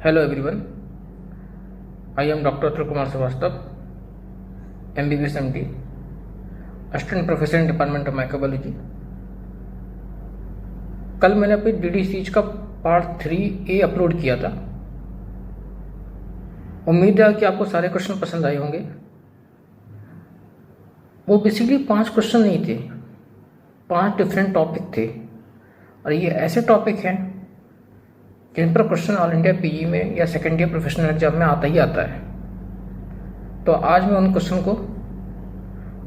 Hello everyone, I am Dr. Atul Kumar Srivastava, MBBS MD, Assistant Professor in Department of Microbiology। कल मैंने अपनी DD series का part 3A upload किया था। उम्मीद है कि आपको सारे क्वेश्चन पसंद आए होंगे। वो बेसिकली 5 क्वेश्चन नहीं थे, 5 डिफरेंट टॉपिक थे और ये ऐसे टॉपिक हैं जिन पर क्वेश्चन ऑल इंडिया पीजी में या सेकेंड ईयर प्रोफेशनल एग्जाम में आता ही आता है। तो आज मैं उन क्वेश्चन को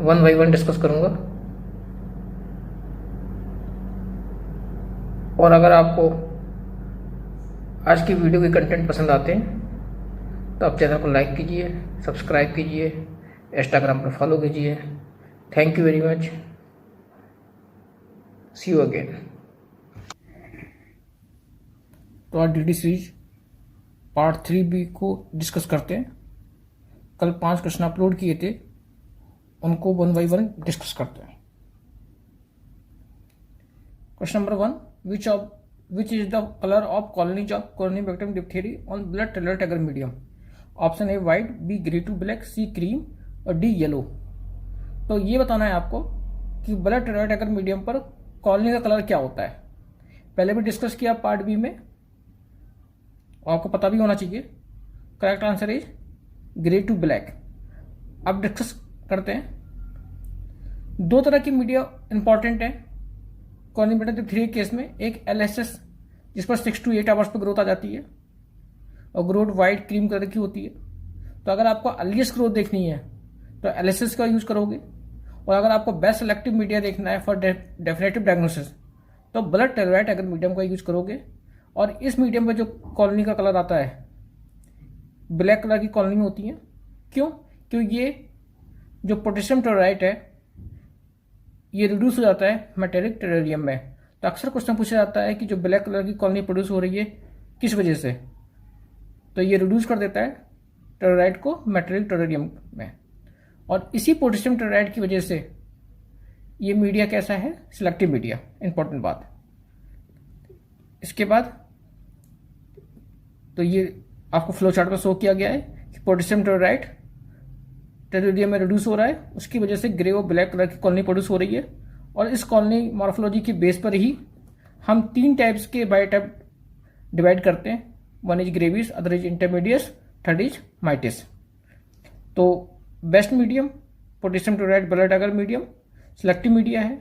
1 बाई 1 डिस्कस करूंगा। और अगर आपको आज की वीडियो के कंटेंट पसंद आते हैं तो आप चैनल को लाइक कीजिए, सब्सक्राइब कीजिए, इंस्टाग्राम पर फॉलो कीजिए। Thank you very much, see you again. तो आज DD सीरीज पार्ट 3B को डिस्कस करते हैं। कल 5 क्वेश्चन अपलोड किए थे, उनको 1 बाई 1 डिस्कस करते हैं। Question number 1, which is the colour of colonies of corynebacterium diphtheriae on blood tellurite agar medium? Option A white, B grey to black, C cream और डी येलो। तो ये बताना है आपको कि ब्लड टेलर अगर मीडियम पर colony का colour क्या होता है। पहले भी डिस्कस किया पार्ट बी में, आपको पता भी होना चाहिए। Correct answer is grey to black. अब डिस्कस करते हैं। 2 तरह की मीडिया इंपॉर्टेंट है कॉलोनी डिप्थेरिया केस में। एक LSS जिस पर 6 to 8 आवर्स पर ग्रोथ आ जाती है और ग्रोथ वाइट क्रीम कलर की होती है। तो अगर आपको अर्लीस्ट ग्रोथ देखनी है तो LSS का यूज करोगे, और अगर आपको बेस्ट सेलेक्टिव मीडिया देखना है फॉर डेफिनेटिव डायग्नोसिस तो ब्लड टेलराइट अगर मीडियम का यूज करोगे। और इस मीडियम में जो कॉलोनी का कलर आता है ब्लैक कलर की कॉलोनी होती है। क्यों? क्योंकि ये जो पोटेशियम टेलराइट है ये रिड्यूस हो जाता है मेटेलिक टेरेरियम में। तो अक्सर क्वेश्चन पूछा जाता है कि जो ब्लैक कलर की कॉलोनी प्रोड्यूस हो रही है किस वजह से, तो ये रिड्यूस कर देता है टेलराइट को मेटेलिक टेरेरियम में। और इसी पोटेशियम टेलराइट की वजह से ये मीडिया कैसा है, सिलेक्टिव मीडिया। इंपॉर्टेंट बात। इसके बाद तो ये आपको फ्लो चार्ट पर शो किया गया है कि पोटेशियम टेलराइट टेरेरियम में रिड्यूस हो रहा है, उसकी वजह से ग्रे और ब्लैक कलर की कॉलोनी प्रोड्यूस हो रही है। और इस कॉलोनी मॉर्फोलॉजी के बेस पर ही हम 3 टाइप्स के बायोटाइप डिवाइड करते हैं। 1 is gravis, other is intermedius, third is mitis. तो best medium potassium tellurite blood agar medium selective media है।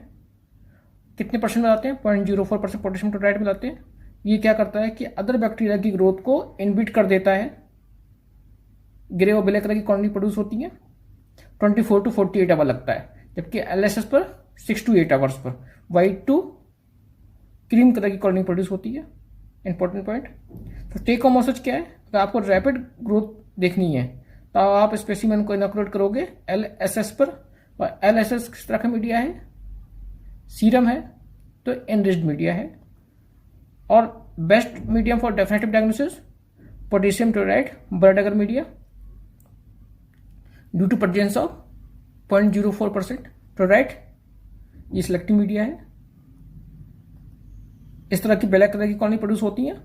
कितने परसेंट मिलाते हैं? 0.04% पोटेशियम टेलराइट मिलाते हैं। ये क्या करता है कि अदर बैक्टीरिया की ग्रोथ को इनहिबिट कर देता है। ग्रे और ब्लैक कलर की कॉलोनी प्रोड्यूस होती है 24 to 48 आवर लगता है, जबकि LSS पर 6 to 8 आवर्स पर वाइट टू क्रीम कलर की कॉलोनी प्रोड्यूस होती है। Important point. तो टेक होम मैसेज क्या है? अगर आपको रैपिड ग्रोथ देखनी है तो आप स्पेसिमेन को इनोकुलेट करोगे LSS पर। और LSS किस तरह का मीडिया है? सीरम है, तो एनरिच्ड मीडिया है। और best medium for definitive diagnosis potassium tellurite blood agar media due to presence of 0.04% tellurite, ये सिलेक्टिव मीडिया है। इस तरह की ब्लैक कलर की कॉलोनी प्रोड्यूस होती हैं।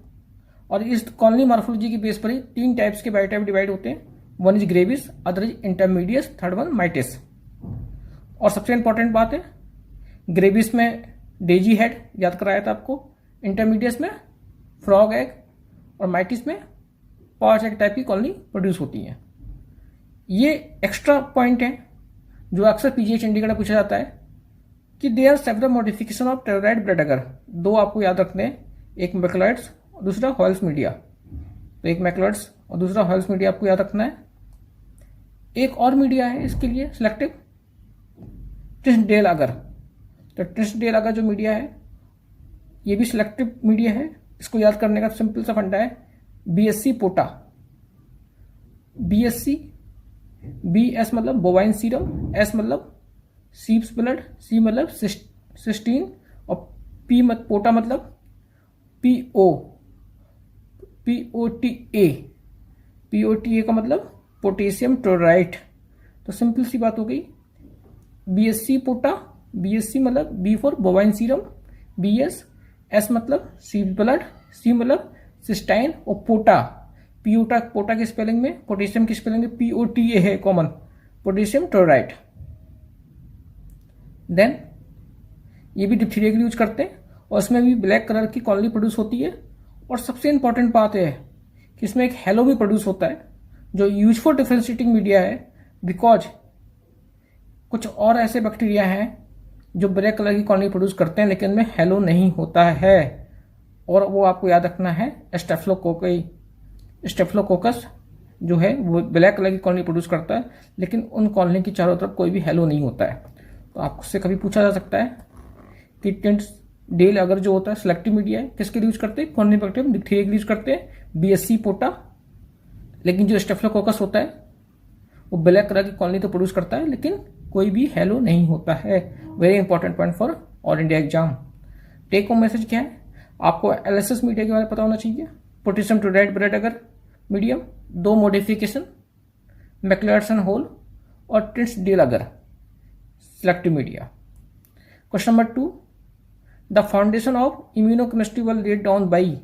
और इस कॉलोनी मॉर्फोलॉजी की बेस पर ही 3 टाइप्स के बायोटाइप डिवाइड होते हैं। 1 is gravis, other is intermedius, third one mitis. और सबसे इंपॉर्टेंट बात है, ग्रेविस में डेजी हेड याद कराया था आपको, इंटरमीडियस में फ्रॉग एग और माइटिस में पॉच एग टाइप की कॉलोनी प्रोड्यूस होती है। ये एक्स्ट्रा पॉइंट है जो अक्सर पीजीआई चंडीगढ़ में पूछा जाता है कि they are several modification of tellurite blood agar. 2 आपको याद रखने हैं, एक मैक्लोइड्स और दूसरा हॉल्स मीडिया। तो एक मैक्लोइड्स और दूसरा हॉल्स मीडिया आपको याद रखना है। एक और मीडिया है इसके लिए सिलेक्टिव, ट्रिस्डेल अगर। तो ट्रिस्डेल अगर जो मीडिया है ये भी सिलेक्टिव मीडिया है। इसको याद करने का सिंपल सा फंडा है, BSC पोटा। BSC, BS मतलब बोवाइन सीरम, S मतलब सीप्स ब्लड, C मतलब सिस्टीन और पोटा मतलब POTA का मतलब पोटेशियम टेलराइट। तो सिंपल सी बात हो गई, BSC पोटा, BSC मतलब B for bovine serum, BS, S मतलब सी ब्लड, C मतलब सिस्टाइन और पोटा पोटा की स्पेलिंग में, पोटेशियम की स्पेलिंग में POTA है कॉमन, पोटेशियम क्लोराइड। देन ये भी डिप्थीरिया के लिए यूज करते हैं और इसमें भी ब्लैक कलर की कॉलोनी प्रोड्यूस होती है। और सबसे इंपॉर्टेंट बात है कि इसमें एक हेलो भी प्रोड्यूस होता है जो यूज फॉर डिफरेंशिएटिंग मीडिया है, बिकॉज कुछ और ऐसे बैक्टीरिया हैं जो ब्लैक कलर की कॉलोनी प्रोड्यूस करते हैं लेकिन में हेलो नहीं होता है, और वो आपको याद रखना है स्टेफिलोकोकस जो है वो ब्लैक कलर की कॉलोनी प्रोड्यूस करता है लेकिन उन कॉलोनी की चारों तरफ कोई भी हेलो नहीं होता है। तो आपसे कभी पूछा जा सकता है कि टिंट्स डेल अगर जो होता है सिलेक्टिव मीडिया है, किसके लिए यूज करते हैं? कॉर्निबैक्टीरियम डिप्थीरिया के लिए यूज करते हैं, BSC पोटा। लेकिन जो स्टेफिलोकोकस होता है वो ब्लैक कलर की कॉलोनी तो प्रोड्यूस करता है लेकिन कोई भी हेलो नहीं होता है। Very important point for all India exam. Take home message क्या है? आपको LSS मीडिया के बारे में पता होना चाहिए। Potassium chloride bread agar medium, 2 modification, McLearson Hoyle और Tinsdale agar selective media. Question number 2, the foundation of immunochemistry was laid down by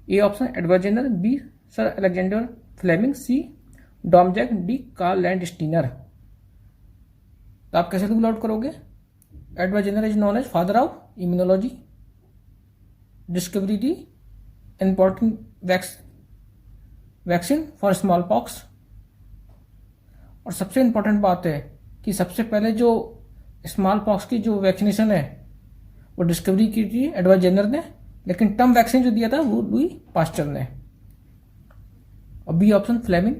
A option Edward Jenner, B sir Alexander Fleming, C Domagk, D Karl Landsteiner. तो आप कैसे rule out करोगे? Edward Jenner is known as father of immunology, discovery the important vaccine for smallpox. और सबसे important बात है कि सबसे पहले जो स्मॉल पॉक्स की जो वैक्सीनेशन है वो डिस्कवरी की थी एडवर्ड जेनर ने, लेकिन टर्म वैक्सीन जो दिया था वो लुई पास्चर ने। और बी ऑप्शन फ्लेमिंग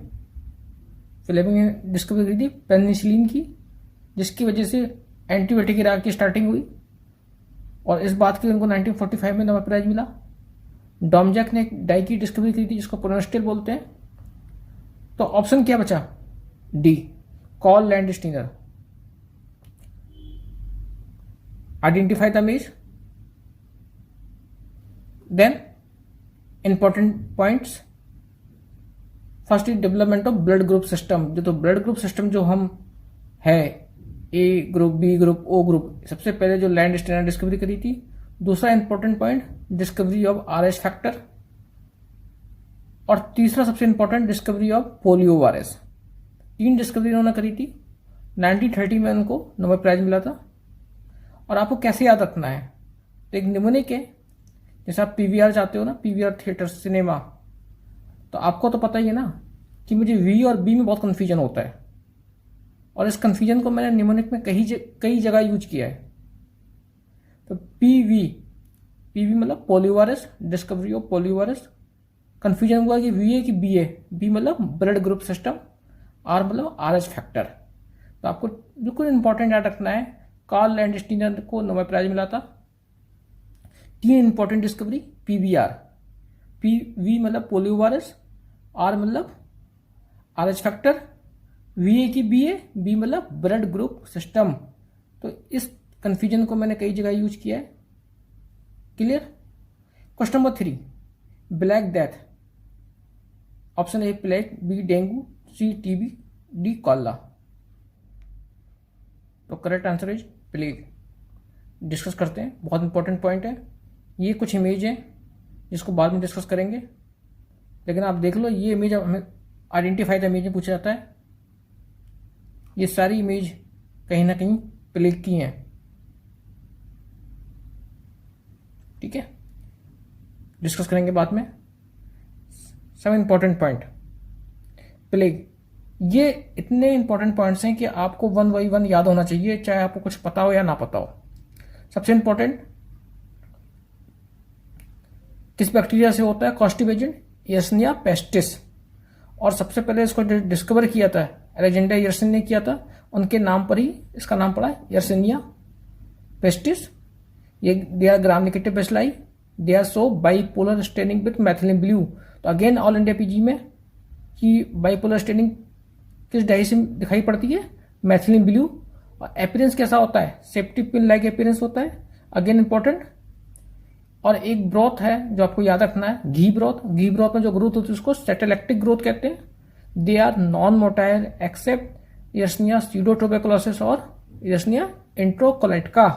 ने डिस्कवरी की थी पेनिसिलिन की, जिसकी वजह से एंटीबायोटिक इराक की स्टार्टिंग हुई और इस बात के लिए उनको 1945 में नोबेल प्राइज मिला। डॉमजैक ने एक डाई की डिस्कवरी की थी जिसको प्रोनेस्टिल बोलते हैं। तो ऑप्शन क्या बचा? D Karl Landsteiner. Identify the image. Then important points. First is development of blood group system. जो तो ब्लड ग्रुप सिस्टम जो हम है A group, B group, O group, सबसे पहले जो लैंडस्टीनर ने डिस्कवरी करी थी। दूसरा important point discovery of RH factor, और तीसरा सबसे important discovery of polio virus. 3 discovery उन्होंने करी थी। 1930 में उनको नोबेल प्राइज मिला था। और आपको कैसे याद रखना है? तो एक निमोनिक है, जैसे आप PVR चाहते हो ना, PVR थिएटर सिनेमा, तो आपको तो पता ही है ना कि मुझे V और B में बहुत कन्फ्यूजन होता है, और इस कन्फ्यूजन को मैंने निमोनिक में कई जगह यूज किया है। तो PV मतलब poliovirus, discovery of poliovirus. Confusion हुआ कि V है कि B है। B मतलब ब्लड ग्रुप सिस्टम, R मतलब RH फैक्टर। तो आपको बिल्कुल इंपॉर्टेंट याद रखना है, कार्ल लैंडस्टीनर को नोबेल प्राइज मिला था। 3 इंपॉर्टेंट डिस्कवरी, PVR, PV मतलब पोलियोवायरस, R मतलब RH फैक्टर, V है कि B है, B मतलब ब्लड ग्रुप सिस्टम। तो इस कंफ्यूजन को मैंने कई जगह यूज किया है। Clear? Question number 3, black death. Option A plague, B dengue, C TB, D cholera. तो correct answer is plague. Discuss करते हैं, बहुत इंपॉर्टेंट पॉइंट है। ये कुछ इमेज है जिसको बाद में डिस्कस करेंगे, लेकिन आप देख लो, ये इमेज हमें आइडेंटिफाई द इमेज में पूछा जाता है। ये सारी इमेज कहीं ना कहीं प्लेग की हैं। ठीक है, डिस्कस करेंगे बाद में। सब इंपॉर्टेंट पॉइंट प्लेग, ये इतने इंपॉर्टेंट पॉइंट्स हैं कि आपको 1 बाई 1 याद होना चाहिए, चाहे आपको कुछ पता हो या ना पता हो। सबसे इंपॉर्टेंट, किस बैक्टीरिया से होता है कॉस्टिव एजेंट? Yersinia pestis. और सबसे पहले इसको डिस्कवर किया था अलेक्जेंडर यर्सिन ने किया था, उनके नाम पर ही इसका नाम पड़ा है यर्सिनिया पेस्टिस। ये they are gram negative bacilli, they are so bipolar staining with methylene blue. तो अगेन ऑल इंडिया PG में कि बाइपोलर स्टेनिंग किस डाई से दिखाई पड़ती है? मैथिलीन ब्लू। और अपीयरेंस कैसा होता है? सेफ्टी पिन लाइक अपीयरेंस होता है, अगेन इंपॉर्टेंट। और एक ब्रोथ है जो आपको याद रखना है, घी ब्रोथ। घी ब्रोथ में जो ग्रोथ होती है उसको सेटेलैक्टिक ग्रोथ कहते हैं। They are non motile except Yersinia pseudotuberculosis और यर्सिनिया इंट्रोकोलाइटिका।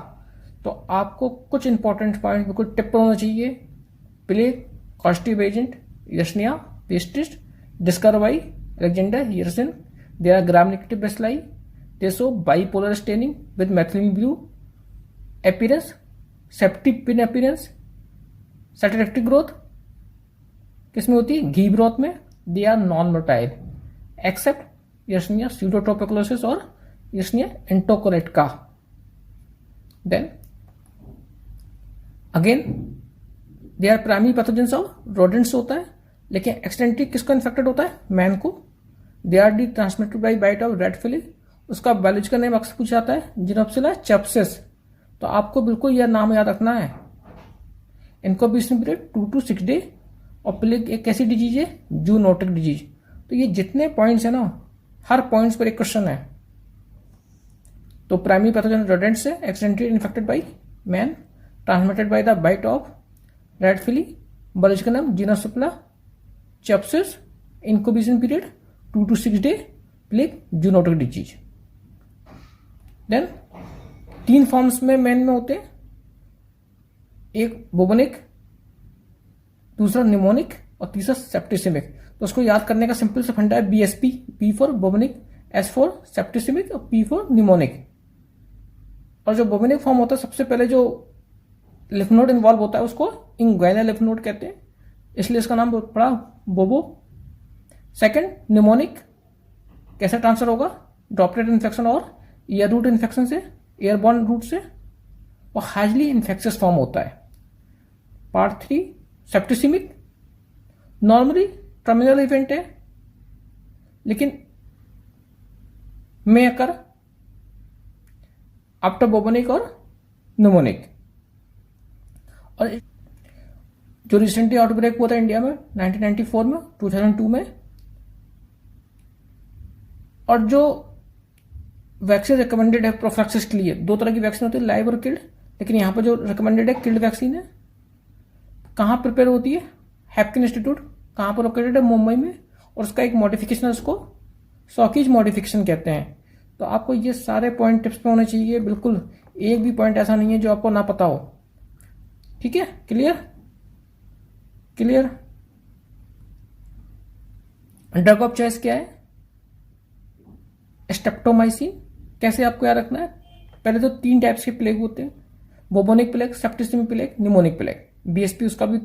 तो आपको कुछ इंपॉर्टेंट पॉइंट बिल्कुल टिप होना चाहिए। Plague, causative agent, Yersinia pestis discovered by Alexander Yersin. There are gram-negative bacilli. They show bipolar staining with methylene blue appearance, septic pin appearance, saturated growth किसमें होती है? घी ब्रोथ में. They are non motile except Yersinia pseudotuberculosis और Yersinia enterocoratica. Then again they are primary pathogens of rodents होता है, लेकिन accidentally किसको इन्फेक्टेड होता है? मैन को. They are the transmitted by bite of rat flea. उसका बायोलॉजिकल नेम अक्सर पूछा जाता है जिनोप्सिला चैप्सिस. तो आपको बिल्कुल यह नाम याद रखना है. Incubation period 2 to 6 day. और प्लेग एक कैसी डिजीज है? Zoonotic disease. तो ये जितने पॉइंट्स है ना, हर पॉइंट्स पर एक क्वेश्चन है. तो प्राइमरी पैथोजन रोडेंट्स है, accidentally infected by man, transmitted by the bite of rat flea, biological name xenopsylla cheopis, incubation period 2 to 6 day, plague zoonotic disease. Then 3 forms में मैन में होते हैं, एक बुबोनिक, दूसरा निमोनिक और तीसरा सेप्टिसिमिक. तो उसको याद करने का सिंपल सा फंडा है BSP, B for bubonic, S for septicemic और पी फॉर निमोनिक. और जो बुबोनिक फॉर्म होता है, सबसे पहले जो लिफ नोड इन्वॉल्व होता है उसको इंग्वाइनल लिफ नोड कहते हैं, इसलिए इसका नाम पड़ा बोबो. सेकंड निमोनिक कैसे ट्रांसफर होगा? ड्रॉपलेट इन्फेक्शन और ईयर रूट इन्फेक्शन से, एयरबॉर्न रूट से, और हाईली इन्फेक्शियस फॉर्म होता है. Part 3 septicaemic normally terminal event है, लेकिन में अकर आफ्टर बुबोनिक और निमोनिक. और जो रिसेंटली आउटब्रेक हुआ था इंडिया में 1994 में, 2002 में, और जो वैक्सीन रिकमेंडेड है प्रोफिलैक्सिस के लिए, 2 तरह की वैक्सीन होती है, लाइव और किल्ड. लेकिन यहां पर जो रिकमेंडेड है किल्ड वैक्सीन है. कहां प्रिपेयर होती है? हैपकिन इंस्टीट्यूट. कहां पर लोकेटेड है? मुंबई में. और उसका एक मॉडिफिकेशन है, उसको सॉकीज मॉडिफिकेशन कहते हैं. तो आपको ये सारे पॉइंट टिप्स पे होने चाहिए. बिल्कुल एक भी पॉइंट ऐसा नहीं है जो आपको ना पता हो. ठीक है? Clear? Clear. Drug of choice क्या है? स्ट्रेप्टोमाइसिन. कैसे आपको याद रखना है? पहले तो 3 टाइप्स के प्लेग होते हैं, bubonic plague, septicemic plague, pneumonic plague. BSP उसका भी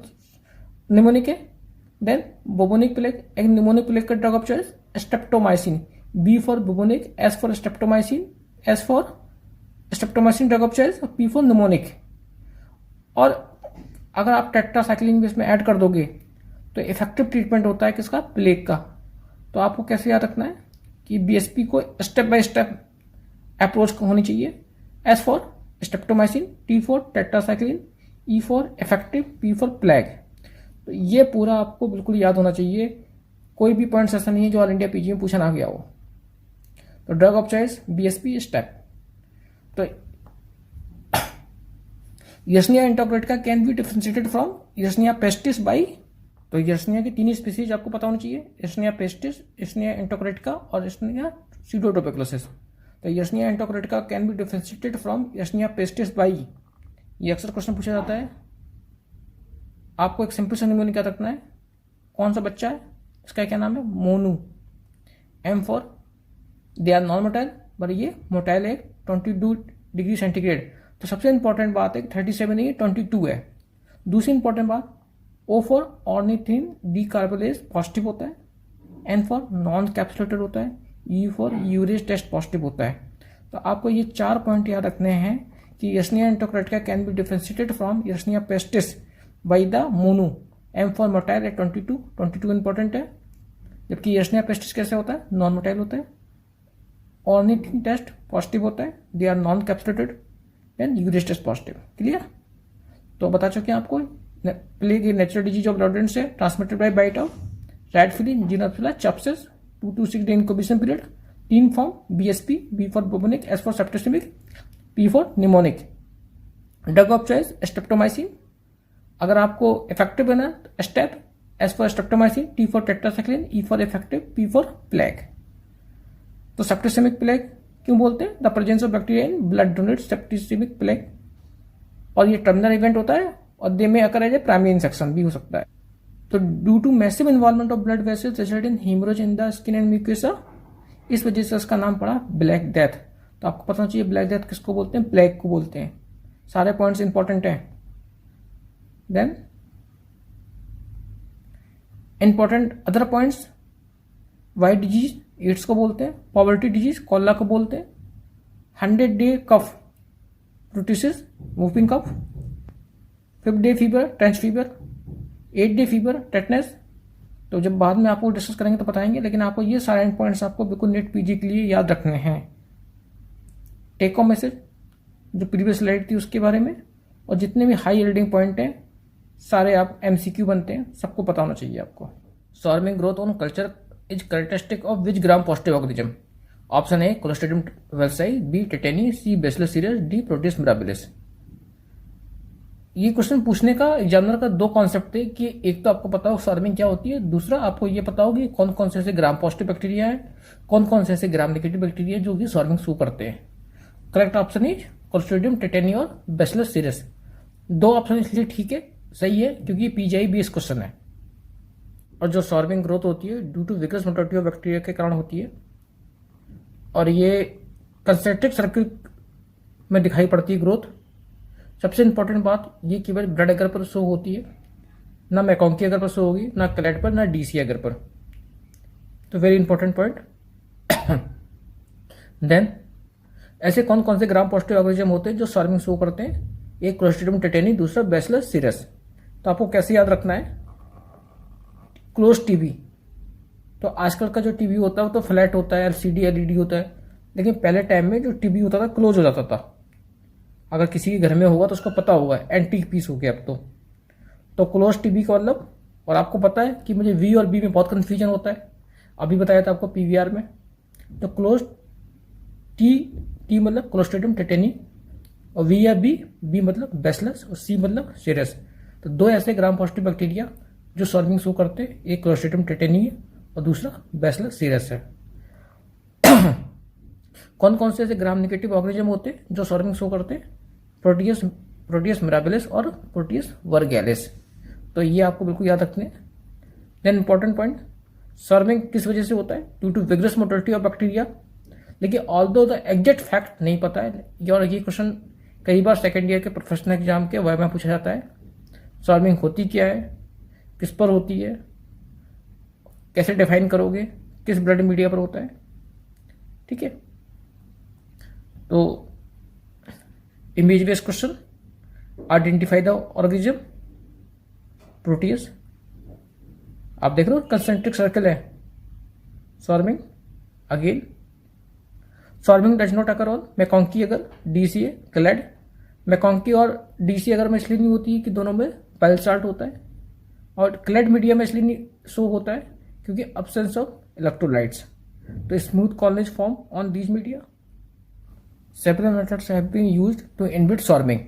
निमोनिक है. देन बुबोनिक प्लेग, एक निमोनिक प्लेग का drug of choice streptomycin. B for bubonic, S for streptomycin, S for streptomycin drug of choice, और P for pneumonic. और अगर आप tetracycline भी इसमें ऐड कर दोगे तो इफेक्टिव ट्रीटमेंट होता है किसका? प्लेग का. तो आपको कैसे याद रखना है कि बीएसपी को स्टेप बाय स्टेप अप्रोच होनी चाहिए. S for streptomycin, T for tetracycline, E for effective, P for plague. तो ये पूरा आपको बिल्कुल याद होना चाहिए. कोई भी पॉइंट ऐसा नहीं है जो ऑल इंडिया पीजी में पूछा ना गया हो. तो drug of choice BSP step. तो Yersinia enterocoratica can be differentiated from Yersinia pestis by. तो Yersinia की 3 स्पीसीज आपको पता होनी चाहिए, Yersinia pestis, Yersinia enterocoratica और Yersinia pseudotuberculosis. तो Yersinia enterocoratica can be differentiated from Yersinia pestis by. ये अक्सर क्वेश्चन पूछा जाता है. आपको एक सिंपल सा निमोनिक याद रखना है. कौन सा बच्चा है? इसका क्या नाम है? Monu. M for they are non motile, पर ये मोटाइल है 22 डिग्री सेंटीग्रेड. तो सबसे इंपॉर्टेंट बात है कि 37 नहीं है, 22 है. दूसरी इंपॉर्टेंट बात, O for ornithine decarboxylase positive होता है, एन फॉर नॉन कैप्सुलेटेड होता है, E for urease test positive होता है. तो आपको ये 4 पॉइंट याद रखने हैं कि Yersinia enterocoratica can be differentiated from Yersinia pestis by the Monu. M for motile है 22 इंपॉर्टेंट है. जबकि Yersinia pestis कैसे होता है? नॉन मोटाइल होता है. ऑर्निथिन टेस्ट पॉजिटिव होता है, they are non capsulated, then urease test positive. Clear? तो बता चुके हैं आपको. Plague natural disease of rodents है, transmitted by bite of rat flea, xenopsylla cheopis, 2 to 6 day incubation period. 3 form BSP, B for bubonic, S for septicemic, P for pneumonic. Drug of choice streptomycin. अगर आपको effective है ना, step S for streptomycin, T for tetracycline, E for effective, P for plague. तो septicaemic plague क्यों बोलते हैं? The presence of bacteria in blood denote septicaemic plague. और ये टर्मिनल इवेंट होता है और they may occur as a primary infection भी हो सकता है. तो due to massive involvement of blood vessels result in haemorrhage in the skin and mucosa, इस वजह से उसका नाम पड़ा ब्लैक डेथ। तो आपको पता चाहिए ब्लैक डेथ किसको बोलते हैं, प्लेग को बोलते हैं। सारे पॉइंट्स इंपॉर्टेंट हैं। Then important other points, white disease AIDS को बोलते हैं, पॉवर्टी डिजीज कॉलरा को बोलते हैं, 100-day cough pertussis whooping cough, 5th-day fever trench fever, 8th-day fever tetanus. तो जब बाद में आपको डिस्कस करेंगे तो बताएंगे, लेकिन आपको ये सारे पॉइंट्स आपको बिल्कुल नेट पीजी के लिए याद रखने हैं। टेक होम मैसेज जो प्रीवियस स्लाइड थी उसके बारे में, और जितने भी हाई यील्डिंग पॉइंट हैं सारे आप एमसीक्यू बनते हैं, सबको पता होना चाहिए आपको। Swarming growth on culture is characteristic of which gram positive organism? Option A clostridium welchii, B tetani, C bacillus cereus, D proteus mirabilis. ये क्वेश्चन पूछने का एग्जामिनर का दो कॉन्सेप्ट थे कि एक तो आपको पता हो स्वार्मिंग क्या होती है, दूसरा आपको ये पता होगी कौन कौन से ऐसे ग्राम पॉजिटिव बैक्टीरिया है, कौन कौन से ऐसे ग्राम नेगेटिव बैक्टीरिया जो कि स्वार्मिंग शो करते हैं। करेक्ट ऑप्शन इज क्लोस्ट्रिडियम टेटेनी और बैसिलस सीरियस। दो ऑप्शन इसलिए ठीक है, सही है, क्योंकि पीजीआई बेस्ड क्वेश्चन है। और जो स्वार्मिंग ग्रोथ होती है due to vigorous motility of bacteria के कारण होती है, और ये कंसेंट्रिक सर्किल में दिखाई पड़ती है ग्रोथ। सबसे इंपॉर्टेंट बात ये केवल ब्लड एगर पर शो होती है, ना मैकॉन्की एगर पर शो होगी, ना क्लैट पर, ना डीसी एगर पर। तो वेरी इंपॉर्टेंट पॉइंट। देन ऐसे कौन कौन से ग्राम पॉजिटिव ऑर्गेनिज्म होते हैं जो स्वार्मिंग शो करते हैं? एक क्लोस्ट्रिडियम टेटेनी, दूसरा बैसिलस सीरियस। तो आपको कैसे याद रखना है? क्लोज टीबी, तो आजकल का जो टीबी होता है वो तो फ्लैट होता है, एलसीडी एलईडी होता है, लेकिन पहले टाइम में जो टीबी होता था क्लोज हो जाता था। अगर किसी के घर में होगा तो उसको पता होगा, एंटीक पीस हो गया अब तो क्लोज टीबी का मतलब। और आपको पता है कि मुझे वी और बी में बहुत कंफ्यूजन होता है, अभी बताया था आपको पीवीआर में। तो क्लोज टी मतलब क्लोस्ट्रिडियम टेटेनी, और वी या बी मतलब बैसिलस, और सी मतलब सीरियस। तो दो ऐसे ग्राम पॉजिटिव बैक्टीरिया जो स्वार्मिंग शो करते हैं, एक क्लोस्ट्रिडियम टेटेनी है और दूसरा बैसिलस सीरियस है। कौन कौन से ऐसे ग्राम नेगेटिव ऑर्गेनिज्म होते हैं जो स्वार्मिंग शो करते हैं? प्रोटियस मिराबिलिस और प्रोटियस वर्गैलिस। तो ये आपको बिल्कुल याद रखने। देन इंपॉर्टेंट पॉइंट, स्वार्मिंग किस वजह से होता है? Due to vigorous motility of bacteria. लेकिन ऑल्दो द एग्जैक्ट फैक्ट नहीं पता है, और ये क्वेश्चन कई बार सेकेंड ईयर के प्रोफेशनल एग्जाम के वाइवा में पूछा जाता है। स्वार्मिंग होती क्या है, किस पर होती है, कैसे डिफाइन करोगे, किस ब्लड मीडिया पर होता है, ठीक है। तो image based question, identify the organism, proteus. आप देख रहे हो कंसेंट्रिक सर्कल है, swarming. Again swarming does not occur on MacConkey agar DCA clad. मैकॉन्की और डीसी अगर में इसलिए नहीं होती है कि दोनों में पाइल चार्ट होता है, और क्लैड मीडिया में इसलिए नहीं शो होता है क्योंकि अब्सेंस ऑफ इलेक्ट्रोलाइट्स। तो smooth colonies form on these media. Several methods have been used to inhibit swarming.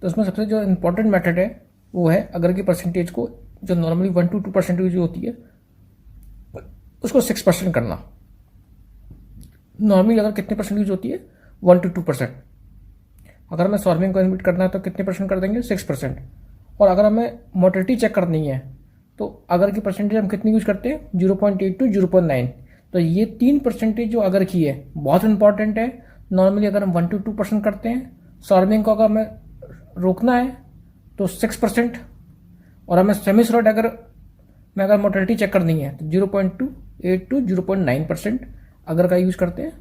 तो उसमें सबसे जो इंपॉर्टेंट मेथड है वो है अगर की परसेंटेज को, जो नॉर्मली 1 to 2% होती है, उसको 6% करना। नॉर्मली अगर कितने परसेंटेज होती है? 1 to 2%। अगर हमें स्वार्मिंग को इनबिट करना है तो कितने परसेंट कर देंगे? 6%। और अगर हमें मोटिलिटी चेक करनी है तो अगर की परसेंटेज हम कितनी यूज करते हैं? 0.8 to 0.9। तो ये 3% जो अगर की है बहुत इंपॉर्टेंट है। नॉर्मली अगर हम 1 to 2% करते हैं, स्वार्मिंग को अगर हमें रोकना है तो 6%, और हमें सेमी सॉलिड अगर मोटिलिटी चेक करनी है तो 0.28 to 0.9% अगर का यूज करते हैं।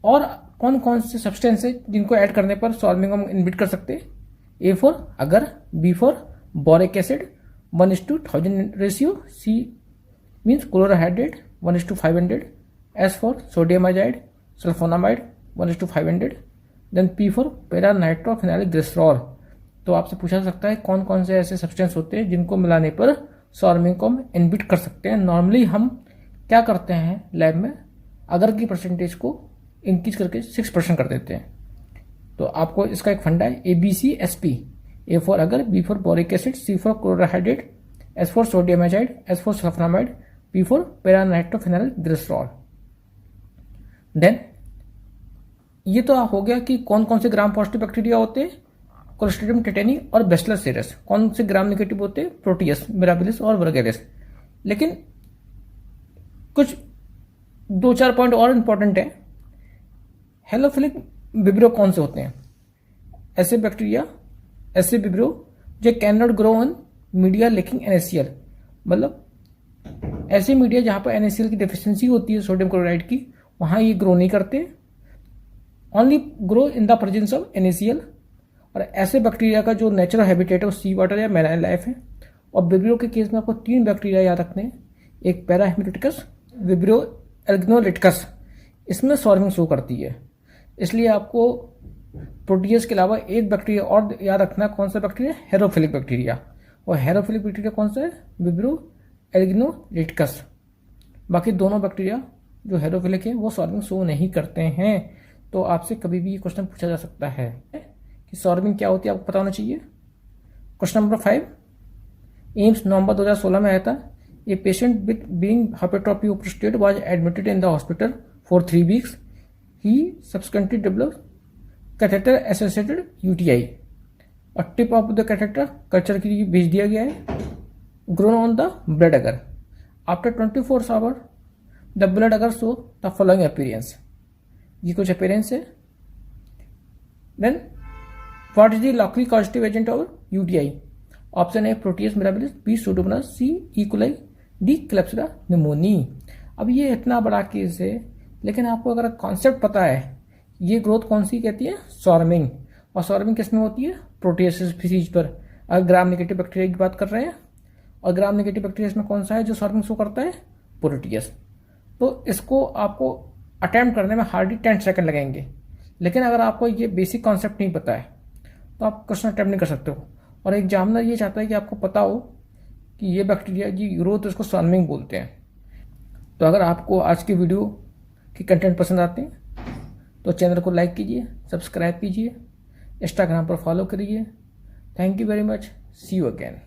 और कौन कौन से सब्सटेंस है जिनको ऐड करने पर स्वार्मिंग हम इनबिट कर सकते हैं? A for agar, B for boric acid 1:1000 ratio, C means chloral hydrate 1:500, S for sodium iodide sulphonamide 1:500, then P for para nitrophenyl glycerol. तो आपसे पूछा जा सकता है कौन कौन से ऐसे सब्सटेंस होते हैं जिनको मिलाने पर स्वार्मिंग को हम इनबिट कर सकते हैं। नॉर्मली हम क्या करते हैं लैब में, अगर की परसेंटेज को इंक्रीज करके 6% कर देते हैं। तो आपको इसका एक फंडा है ABCSP। A for agar, B for boric acid, C for chloral hydrate, S for sodium iodide, S for sulphonamide, P for para nitrophenyl glycerol. Then ये तो हो गया कि कौन कौन से ग्राम पॉजिटिव बैक्टीरिया होते हैं, क्लोस्ट्रीडियम टेटेनी और बैसिलस सीरस। कौन से ग्राम नेगेटिव होते हैं? प्रोटियस, मिराबिलिस और वर्गेरिस। लेकिन कुछ 2-4 पॉइंट और इंपॉर्टेंट है। हेलोफिलिक विब्रियो कौन से होते हैं? ऐसे बैक्टीरिया, ऐसे विब्रियो जो can not grow on media lacking NaCl, मतलब ऐसे मीडिया जहां पर NaCl की डेफिशिएंसी होती है सोडियम क्लोराइड की, वहां ये ग्रो नहीं करते, only grow in the presence of NaCl। और ऐसे बैक्टीरिया का जो नेचुरल हैबिटेट है वो सी वाटर या मैराइन लाइफ है। और विब्रियो के केस में आपको 3 बैक्टीरिया याद रखने हैं। एक पैराहेमेटोटिकस, विब्रियो एल्गिनोलिटिकस, इसमें स्वार्मिंग शो करती है। इसलिए आपको प्रोटियस के अलावा एक बैक्टीरिया और याद रखना है। कौन सा बैक्टीरिया? हेरोफिलिक बैक्टीरिया। और हेरोफिलिक बैक्टीरिया कौन सा है? विब्रियो एल्गिनोलिटिकस। बाकी दोनों बैक्टीरिया जो हेरोफिलिक है वो स्वार्मिंग शो नहीं करते हैं। तो आपसे कभी भी ये क्वेश्चन पूछा जा सकता है कि स्वार्मिंग क्या होती है, आपको पता होना चाहिए। क्वेश्चन नंबर 5 एम्स नवंबर 2016 में आया था। A patient with being hypertrophy of prostate was admitted in the hospital for 3 weeks. He subsequently developed catheter associated UTI। और tip of the catheter culture के लिए भेज दिया गया है। Grown on the blood agar after 24 hour the blood agar show the following appearance. ये कुछ appearance है। Then what is the locally causative agent of UTI? Option A Proteus mirabilis, B Pseudomonas, C E coli, D Klebsiella pneumoniae. अब ये इतना बड़ा case है, लेकिन आपको अगर कॉन्सेप्ट पता है, ये ग्रोथ कौन सी कहती है? स्वार्मिंग। और स्वार्मिंग किस में होती है? प्रोटियस स्पीसीज पर। अगर ग्राम नेगेटिव बैक्टीरिया की बात कर रहे हैं, और ग्राम नेगेटिव बैक्टीरिया में कौन सा है जो स्वार्मिंग शो करता है? प्रोटियस। तो इसको आपको अटेम्प्ट करने में हार्डली 10 सेकंड लगेंगे। लेकिन अगर आपको ये बेसिक कॉन्सेप्ट नहीं पता है तो आप क्वेश्चन अटेम्प्ट नहीं कर सकते हो। और एग्जामिनर ये चाहता है कि आपको पता हो कि ये बैक्टीरिया की ग्रोथ, इसको स्वार्मिंग बोलते हैं। तो अगर आपको आज की वीडियो की कंटेंट पसंद आते हैं तो चैनल को लाइक कीजिए, सब्सक्राइब कीजिए, इंस्टाग्राम पर फॉलो करिए। Thank you very much, see you again.